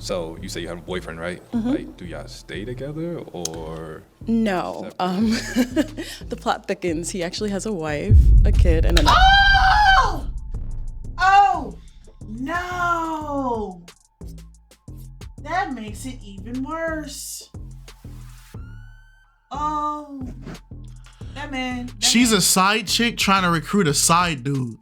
So you say you have a boyfriend, right? Mm-hmm. Like, do y'all stay together or? No. The plot thickens. He actually has a wife, a kid, and an. Oh! Oh! No! That makes it even worse. Oh. That man. She's a side chick trying to recruit a side dude.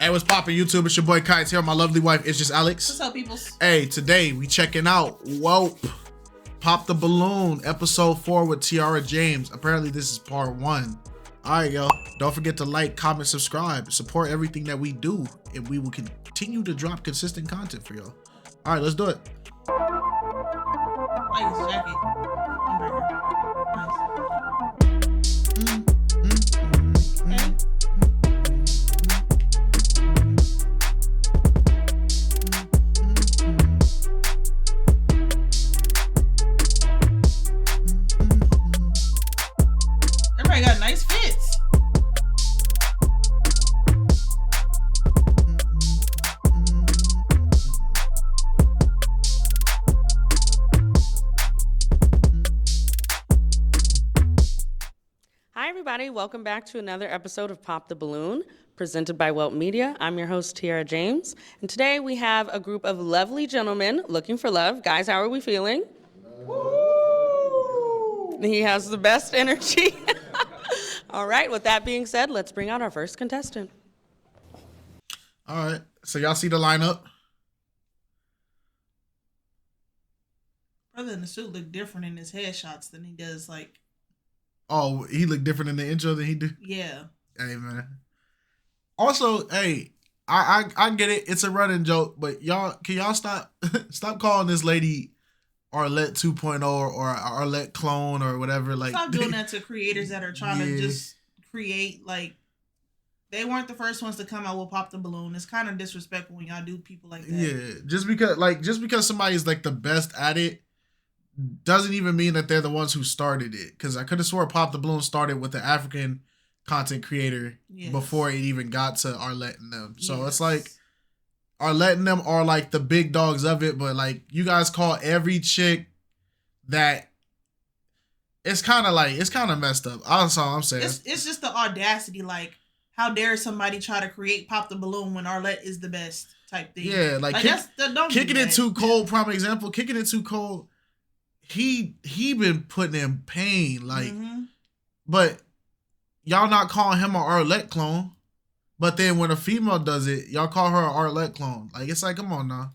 Hey, what's poppin' YouTube? It's your boy KiteZz here. My lovely wife is just Alex. What's up, peoples? Hey, today we checking out Whoop, Pop the Balloon, episode 4 with Tiara James. Apparently this is part 1. All right, yo. Don't forget to like, comment, subscribe. Support everything that we do, and we will continue to drop consistent content for y'all. All right, let's do it. I like his jacket. Nice. Everybody got nice fits. Hi, everybody. Welcome back to another episode of Pop the Balloon, presented by Welt Media. I'm your host, Tiara James. And today we have a group of lovely gentlemen looking for love. Guys, how are we feeling? Woo! He has the best energy. All right. With that being said, let's bring out our first contestant. All right. So y'all see the lineup? Brother in the suit look different in his headshots than he does, like. Oh, he looked different in the intro than he did? Yeah. Hey, man. Also, hey, I get it. It's a running joke, but can y'all stop calling this lady Arlette 2.0 or Arlette clone or whatever? Like, stop doing that to creators that are trying to just create, like, they weren't the first ones to come out with Pop the Balloon. It's kind of disrespectful when y'all do people like that. Yeah, just because somebody's like the best at it doesn't even mean that they're the ones who started it. Because I could have swore Pop the Balloon started with the African content creator before it even got to Arlette and them. So it's like Arlette and them are like the big dogs of it, but like you guys call every chick that, it's kind of messed up. That's all I'm saying. It's just the audacity, like, how dare somebody try to create Pop the Balloon when Arlette is the best type thing. Yeah, like kicking it too cold, prime example, kicking it too cold. He been putting in pain, like, but y'all not calling him an Arlette clone. But then when a female does it, y'all call her an Arlette clone. Like, it's like, come on now.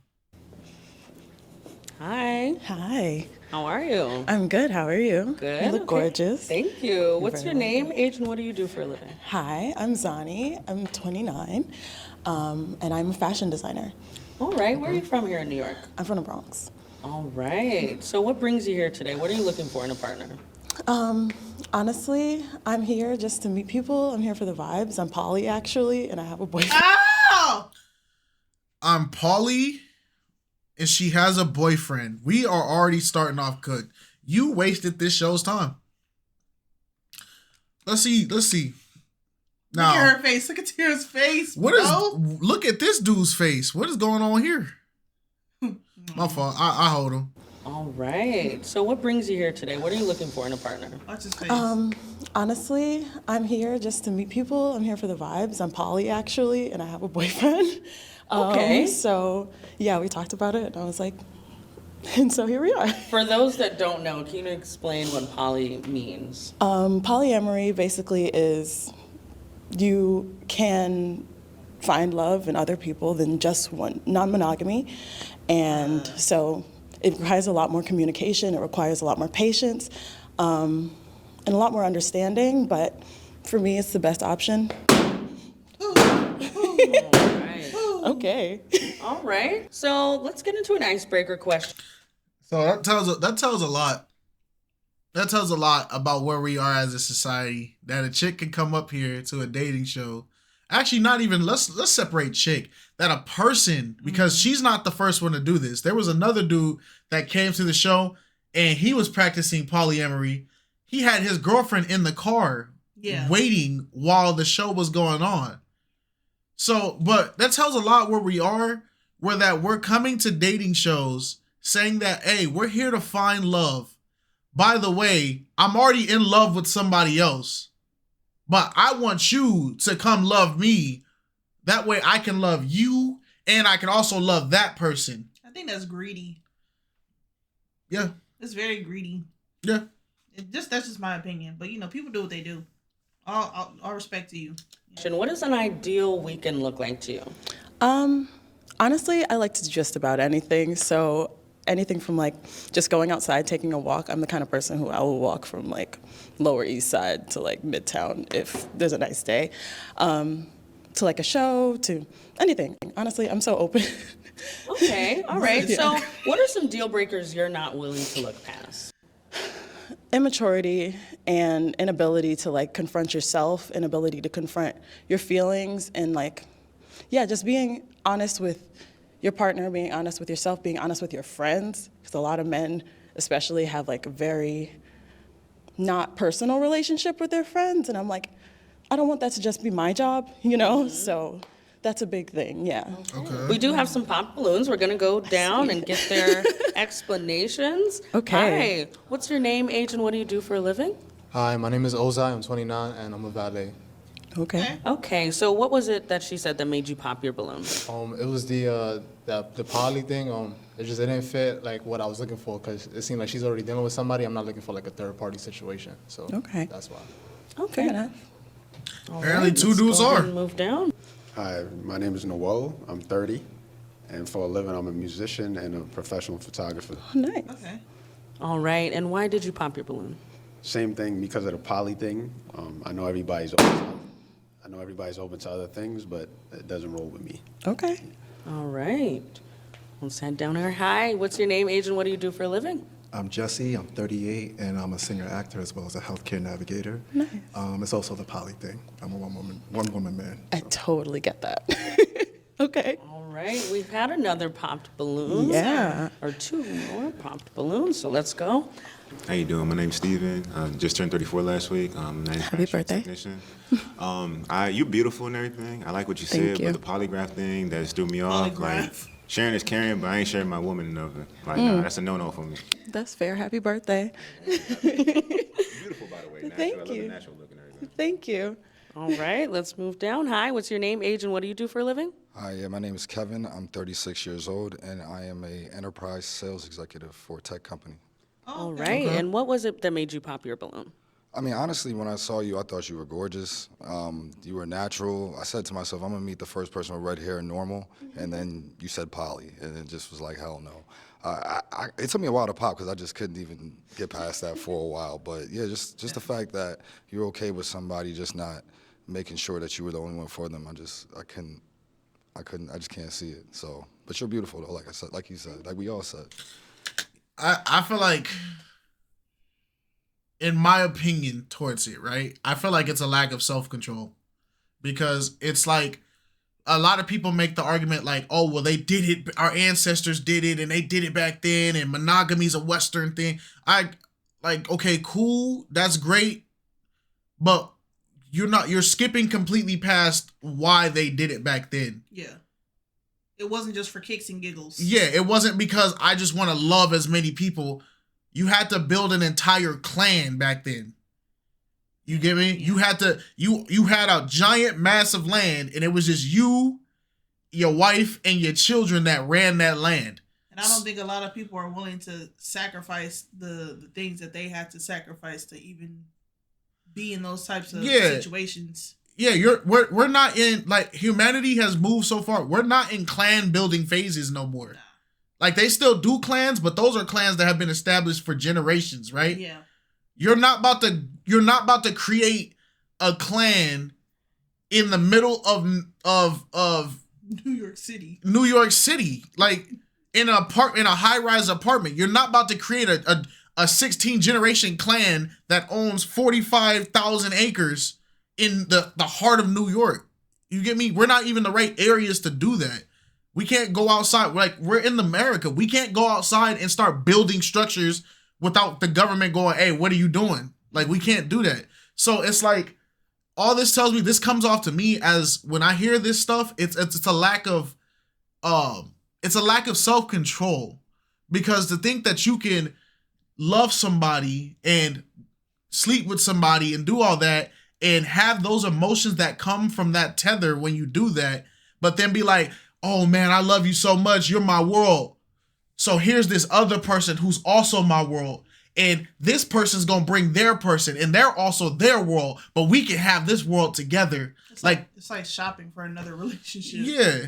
Hi. Hi. How are you? I'm good. How are you? Good. You look gorgeous. Thank you. What's your name, age, and what do you do for a living? Hi, I'm Zani. I'm 29, and I'm a fashion designer. All right. Where are you from here in New York? I'm from the Bronx. All right. So what brings you here today? What are you looking for in a partner? Honestly, I'm here just to meet people. I'm here for the vibes. I'm poly, actually, and I have a boyfriend. Oh! I'm Polly, and she has a boyfriend. We are already starting off good. You wasted this show's time. Let's see. Now, look at her face. Look at Tira's face. Look at this dude's face. What is going on here? My fault. I hold him. All right. So what brings you here today? What are you looking for in a partner? Watch his face. Honestly, I'm here just to meet people. I'm here for the vibes. I'm poly, actually, and I have a boyfriend. Okay. So, yeah, we talked about it, and I was like, and so here we are. For those that don't know, can you explain what poly means? Polyamory basically is you can find love in other people than just one, non-monogamy. And so it requires a lot more communication. It requires a lot more patience and a lot more understanding. But for me, it's the best option. All right. Okay. All right. So let's get into an icebreaker question. So that tells a lot. That tells a lot about where we are as a society. That a chick can come up here to a dating show. Actually, not even, let's separate chick. That a person, because she's not the first one to do this. There was another dude that came to the show and he was practicing polyamory. He had his girlfriend in the car waiting while the show was going on. So, but that tells a lot where we are, where that we're coming to dating shows saying that, hey, we're here to find love. By the way, I'm already in love with somebody else, but I want you to come love me. That way I can love you and I can also love that person. I think that's greedy. Yeah. It's very greedy. Yeah. That's just my opinion. But people do what they do. All respect to you. What does an ideal weekend look like to you? Honestly, I like to do just about anything. So anything from like just going outside, taking a walk. I'm the kind of person who I will walk from like Lower East Side to like Midtown if there's a nice day, to like a show, to anything. Honestly, I'm so open. Okay, all right. So what are some deal breakers you're not willing to look past? Immaturity and inability to like confront yourself, inability to confront your feelings, and like, yeah, just being honest with your partner, being honest with yourself, being honest with your friends, because a lot of men especially have like a very not personal relationship with their friends, and I'm like, I don't want that to just be my job, So that's a big thing, yeah. Okay. We do have some pop balloons. We're gonna go down and get their explanations. Okay. Hi, what's your name, age, and what do you do for a living? Hi, my name is Ozai. I'm 29 and I'm a valet. Okay. Okay, so what was it that she said that made you pop your balloon? It was the poly thing. It didn't fit like what I was looking for because it seemed like she's already dealing with somebody. I'm not looking for like a third party situation. So Okay. that's why. Okay. Fair enough. Apparently two let's dudes go ahead are. and move down. Hi, my name is Noel. I'm 30, and for a living, I'm a musician and a professional photographer. Oh, nice. Okay. All right, and why did you pop your balloon? Same thing because of the poly thing. I know everybody's open to other things, but it doesn't roll with me. Okay. All right. Let's head down here. Hi, what's your name, age, and what do you do for a living? I'm Jesse, I'm 38, and I'm a singer-actor as well as a healthcare navigator. Nice. It's also the poly thing. I'm a one-woman man. I totally get that. Okay. All right, we've had another popped balloon. Yeah. Or two more popped balloons, so let's go. How you doing? My name's Steven. Just turned 34 last week. Happy birthday. Technician. You're beautiful and everything. I like what you Thank said, you. but the polygraph thing that just threw me off. Like, Polygraph. sharing is caring, but I ain't sharing my woman enough. Like, nah, that's a no-no for me. That's fair. Happy birthday. Beautiful, by the way. Natural. Thank I love you. the natural look and everything. Thank you. All right, let's move down. Hi, what's your name, age, and what do you do for a living? Hi, yeah, my name is Kevin. I'm 36 years old, and I am a enterprise sales executive for a tech company. All right, and what was it that made you pop your balloon? I mean, honestly, when I saw you, I thought you were gorgeous. You were natural. I said to myself, I'm gonna meet the first person with red hair and normal, and then you said poly, and it just was like, hell no. It took me a while to pop because I just couldn't even get past that for a while. But yeah, just the fact that you're okay with somebody just not making sure that you were the only one for them, I just can't see it. So, but you're beautiful though, like I said, like you said, like we all said. I feel like, in my opinion towards it, right? I feel like it's a lack of self-control because it's like a lot of people make the argument like, oh, well, they did it. Our ancestors did it and they did it back then. And monogamy's a Western thing. Okay, cool. That's great. But you're skipping completely past why they did it back then. Yeah. It wasn't just for kicks and giggles. Yeah, it wasn't because I just want to love as many people. You had to build an entire clan back then. You get me? You had a giant massive land and it was just you, your wife, and your children that ran that land. And I don't think a lot of people are willing to sacrifice the things that they had to sacrifice to even be in those types of situations. Yeah, we're not in, like, humanity has moved so far. We're not in clan building phases no more. Nah. Like, they still do clans, but those are clans that have been established for generations, right? Yeah. You're not about to create a clan in the middle of New York City. New York City, like in a high-rise apartment. You're not about to create a 16 generation clan that owns 45,000 acres in the heart of New York. You get me? We're not even the right areas to do that. We can't go outside. Like, we're in America. We can't go outside and start building structures without the government going, hey, what are you doing? Like, we can't do that. So it's like, all this tells me, this comes off to me as when I hear this stuff, it's a lack of self-control, because to think that you can love somebody and sleep with somebody and do all that and have those emotions that come from that tether when you do that, but then be like, oh man, I love you so much, you're my world. So here's this other person who's also my world. And this person's gonna bring their person, and they're also their world, but we can have this world together. It's like shopping for another relationship. Yeah.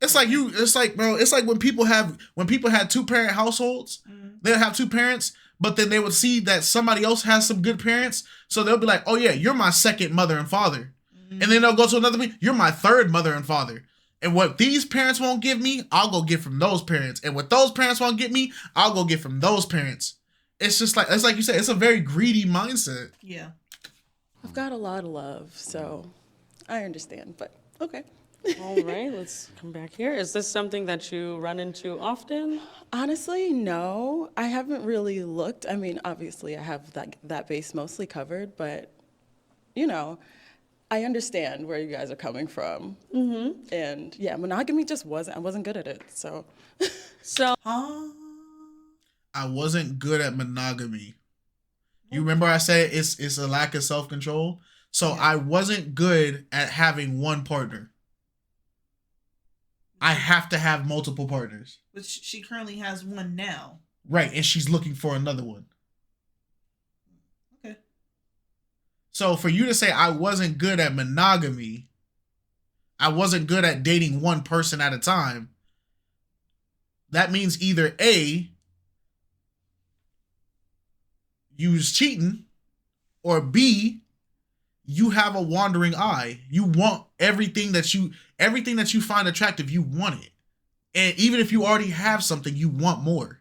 It's like when people had 2-parent households, they'll have 2 parents, but then they would see that somebody else has some good parents. So they'll be like, oh yeah, you're my second mother and father. And then they'll go to another, you're my third mother and father. And what these parents won't give me, I'll go get from those parents. And what those parents won't get me, I'll go get from those parents. It's just like, it's like you said, it's a very greedy mindset. Yeah. I've got a lot of love, so I understand, but okay. All right, let's come back here. Is this something that you run into often? Honestly, no. I haven't really looked. I mean, obviously I have that base mostly covered, but you know, I understand where you guys are coming from. Mm-hmm. And yeah, monogamy just I wasn't good at it, so. I wasn't good at monogamy. You remember I said it's a lack of self-control? So yeah. I wasn't good at having one partner. I have to have multiple partners. But she currently has one now. Right, and she's looking for another one. Okay. So for you to say I wasn't good at monogamy, I wasn't good at dating one person at a time, that means either A, you was cheating, or B, you have a wandering eye. You want everything that you find attractive, you want it. And even if you already have something, you want more.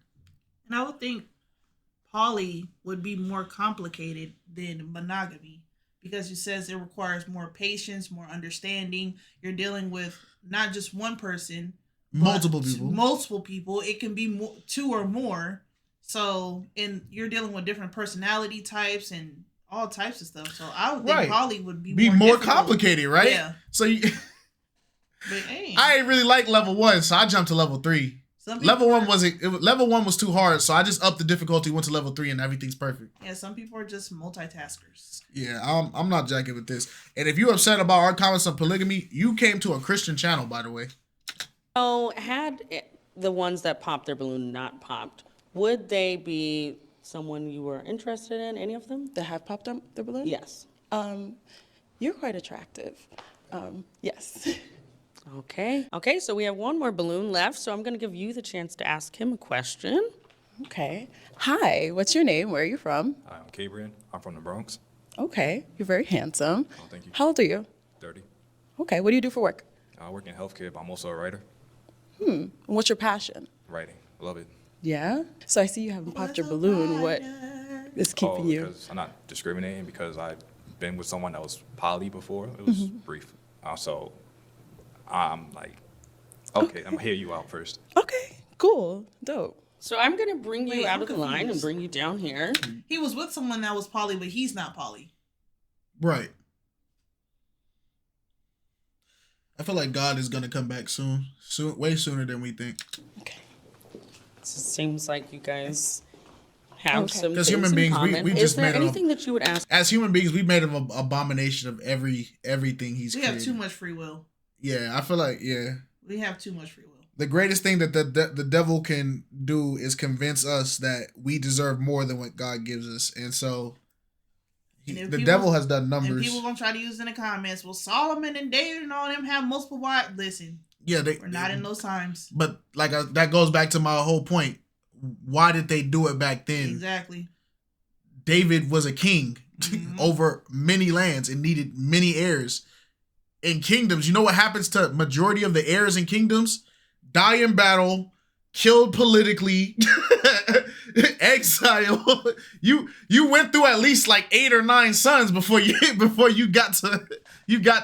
And I would think poly would be more complicated than monogamy, because it says it requires more patience, more understanding. You're dealing with not just one person, multiple people. It can be 2 or more. So, and you're dealing with different personality types and all types of stuff. So I would think poly would be more complicated, right? Yeah. So but, hey. I ain't really like level 1, so I jumped to level 3. Level 1 level 1 was too hard, so I just upped the difficulty, went to level 3, and everything's perfect. Yeah, some people are just multitaskers. Yeah, I'm not jacking with this. And if you're upset about our comments on polygamy, you came to a Christian channel, by the way. Oh, had the ones that popped their balloon not popped, would they be someone you were interested in, any of them? That have popped up their balloon? Yes. You're quite attractive. Yes. Okay, so we have one more balloon left, so I'm going to give you the chance to ask him a question. Okay. Hi, what's your name? Where are you from? Hi, I'm Gabriel. I'm from the Bronx. Okay, you're very handsome. Oh, thank you. How old are you? 30. Okay, what do you do for work? I work in healthcare, but I'm also a writer. And what's your passion? Writing. Love it. Yeah? So I see you haven't popped your balloon. What is keeping you? Because I'm not discriminating, because I've been with someone that was poly before. It was brief. So I'm like, okay, I'm going to hear you out first. Okay, cool. Dope. So I'm going to bring you out of the line and bring you down here. He was with someone that was poly, but he's not poly. Right. I feel like God is going to come back soon, way sooner than we think. Okay. It seems like you guys have some things human in beings, common. we Is just there made anything that you would ask? As human beings, we made him an abomination of everything he's created. We have too much free will. Yeah, I feel like, we have too much free will. The greatest thing that the devil can do is convince us that we deserve more than what God gives us. And so the devil has done numbers. And people gonna try to use in the comments, well, Solomon and David and all them have multiple wives. Listen, yeah, we're not in those times. But like that goes back to my whole point. Why did they do it back then? Exactly. David was a king over many lands and needed many heirs. In kingdoms, you know what happens to majority of the heirs in kingdoms? Die in battle, killed politically, exile. You went through at least like 8 or 9 sons before you got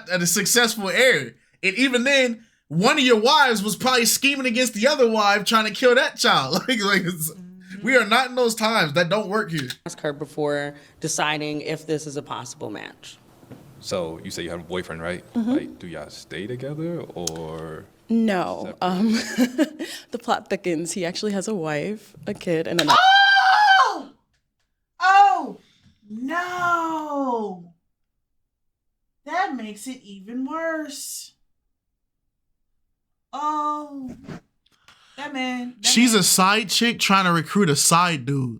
a successful heir. And even then, one of your wives was probably scheming against the other wife, trying to kill that child. We are not in those times. That don't work here. Ask her before deciding if this is a possible match. So you say you have a boyfriend, right? Mm-hmm. Like, do y'all stay together or? No. The plot thickens. He actually has a wife, a kid, and another. Oh! Oh! No! That makes it even worse. Oh. That man. She's a side chick trying to recruit a side dude.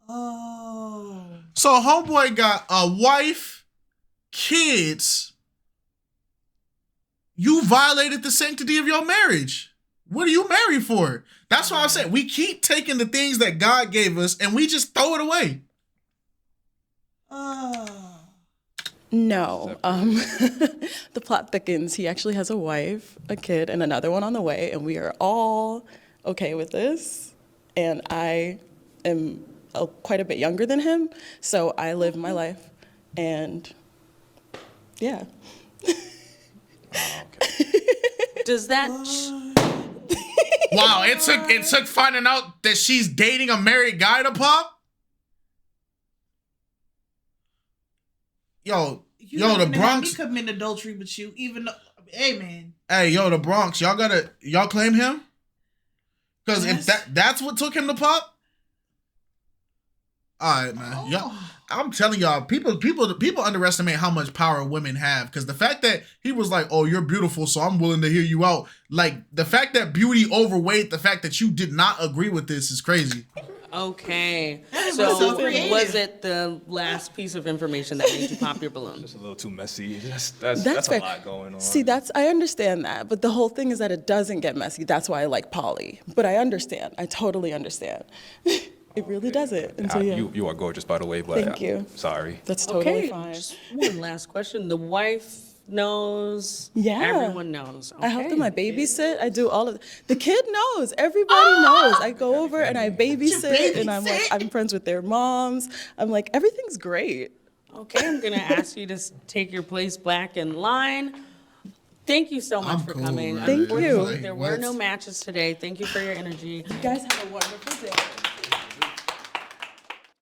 Oh. So homeboy got a wife, kids. You violated the sanctity of your marriage. What are you married for? That's what I'm saying. We keep taking the things that God gave us and we just throw it away. No. The plot thickens. He actually has a wife, a kid, and another one on the way, and we are all okay with this. And I am quite a bit younger than him, so I live my life, and yeah. Does that? Wow, it took finding out that she's dating a married guy to pop. Yo, the Bronx. Me commit adultery with you, even though, hey man. Hey, yo, the Bronx. Y'all claim him? Because Yes. if that's what took him to pop. All right, man. Y'all, I'm telling y'all, people underestimate how much power women have. Because the fact that he was like, "Oh, you're beautiful, so I'm willing to hear you out." Like the fact that beauty overweight the fact that you did not agree with this is crazy. Okay. was So so creative. was it the last piece of information that made you pop your balloon? Just a little too messy. That's fair. a lot going on. See, I understand that, but the whole thing is that it doesn't get messy. That's why I like poly. But I understand. I totally understand. It really doesn't. And so yeah, You are gorgeous, by the way, but Thank you. Sorry. that's totally Okay. fine. Just one last question. The wife knows. Yeah. Everyone knows. I help them. I Okay. babysit. I do all of the kid knows. Everybody knows. I go over and I babysit, and I'm friends with their moms. I'm like, everything's great. Okay, I'm gonna ask you to take your place back in line. Thank you so much I'm for cool, coming. man. Thank you. Unfortunately, there were What? no matches today. Thank you for your energy. You guys have a wonderful day.